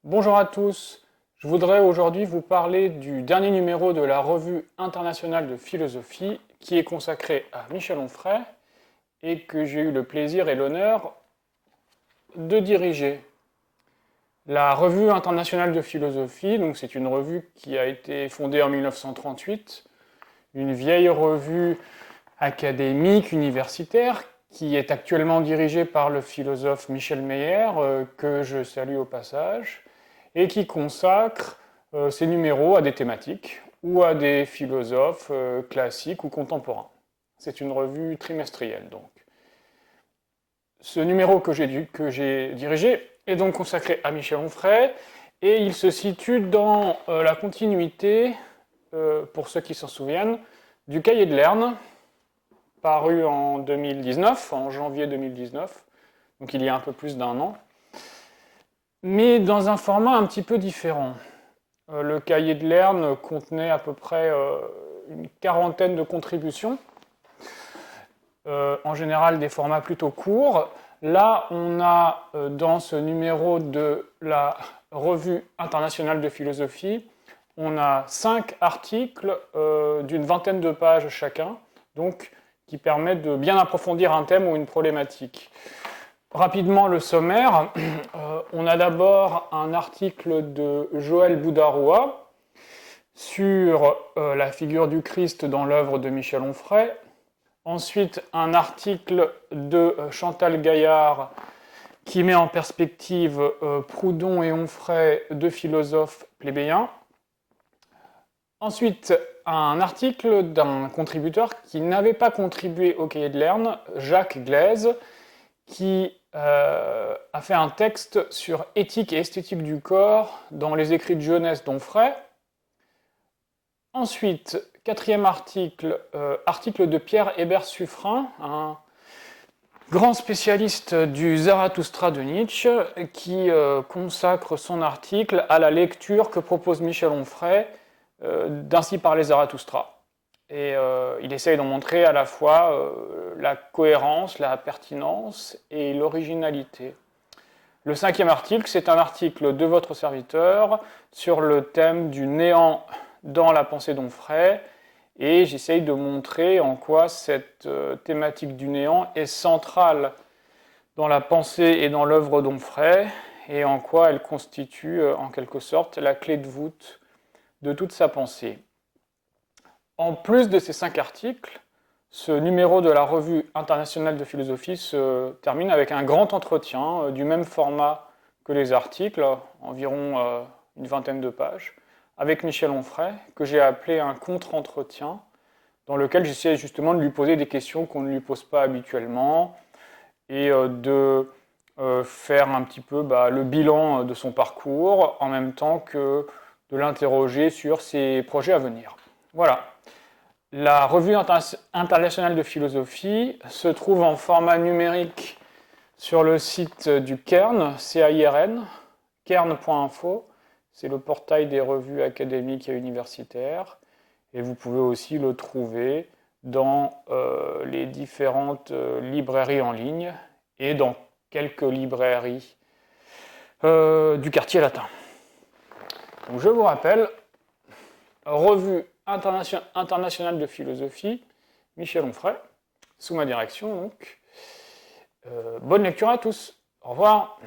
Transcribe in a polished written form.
Bonjour à tous, je voudrais aujourd'hui vous parler du dernier numéro de la Revue internationale de philosophie qui est consacré à Michel Onfray et que j'ai eu le plaisir et l'honneur de diriger. La Revue internationale de philosophie, donc c'est une revue qui a été fondée en 1938, une vieille revue académique, universitaire, qui est actuellement dirigée par le philosophe Michel Meyer, que je salue au passage, et qui consacre ses numéros à des thématiques ou à des philosophes classiques ou contemporains. C'est une revue trimestrielle, donc. Ce numéro que j'ai dirigé est donc consacré à Michel Onfray, et il se situe dans la continuité, pour ceux qui s'en souviennent, du Cahier de Lerne, paru en 2019, en janvier 2019, donc il y a un peu plus d'un an, mais dans un format un petit peu différent. Le Cahier de Lerne contenait à peu près une quarantaine de contributions, en général des formats plutôt courts. Là, on a dans ce numéro de la Revue internationale de philosophie, on a 5 articles d'une vingtaine de pages chacun, donc qui permettent de bien approfondir un thème ou une problématique. Rapidement, le sommaire. On a d'abord un article de Joël Boudaroua sur la figure du Christ dans l'œuvre de Michel Onfray. Ensuite, un article de Chantal Gaillard qui met en perspective Proudhon et Onfray, deux philosophes plébéiens. Ensuite, un article d'un contributeur qui n'avait pas contribué au Cahier de Lerne, Jacques Glaise, qui a fait un texte sur éthique et esthétique du corps dans les écrits de jeunesse d'Onfray. Ensuite, quatrième article, article de Pierre Hébert-Suffren, un grand spécialiste du Zarathustra de Nietzsche, qui consacre son article à la lecture que propose Michel Onfray d'Ainsi parlait Zarathustra. Et il essaye d'en montrer à la fois la cohérence, la pertinence et l'originalité. Le cinquième article, c'est un article de votre serviteur sur le thème du néant dans la pensée d'Onfray, et j'essaye de montrer en quoi cette thématique du néant est centrale dans la pensée et dans l'œuvre d'Onfray, et en quoi elle constitue en quelque sorte la clé de voûte de toute sa pensée. En plus de ces 5 articles, ce numéro de la Revue internationale de philosophie se termine avec un grand entretien du même format que les articles, environ une vingtaine de pages, avec Michel Onfray, que j'ai appelé un contre-entretien, dans lequel j'essaie justement de lui poser des questions qu'on ne lui pose pas habituellement, et de faire un petit peu le bilan de son parcours, en même temps que de l'interroger sur ses projets à venir. Voilà. La Revue internationale de philosophie se trouve en format numérique sur le site du CERN, CAIRN, kern.info. C'est le portail des revues académiques et universitaires. Et vous pouvez aussi le trouver dans les différentes librairies en ligne et dans quelques librairies du quartier latin. Donc je vous rappelle, Revue internationale de philosophie, Michel Onfray, sous ma direction donc. Bonne lecture à tous. Au revoir.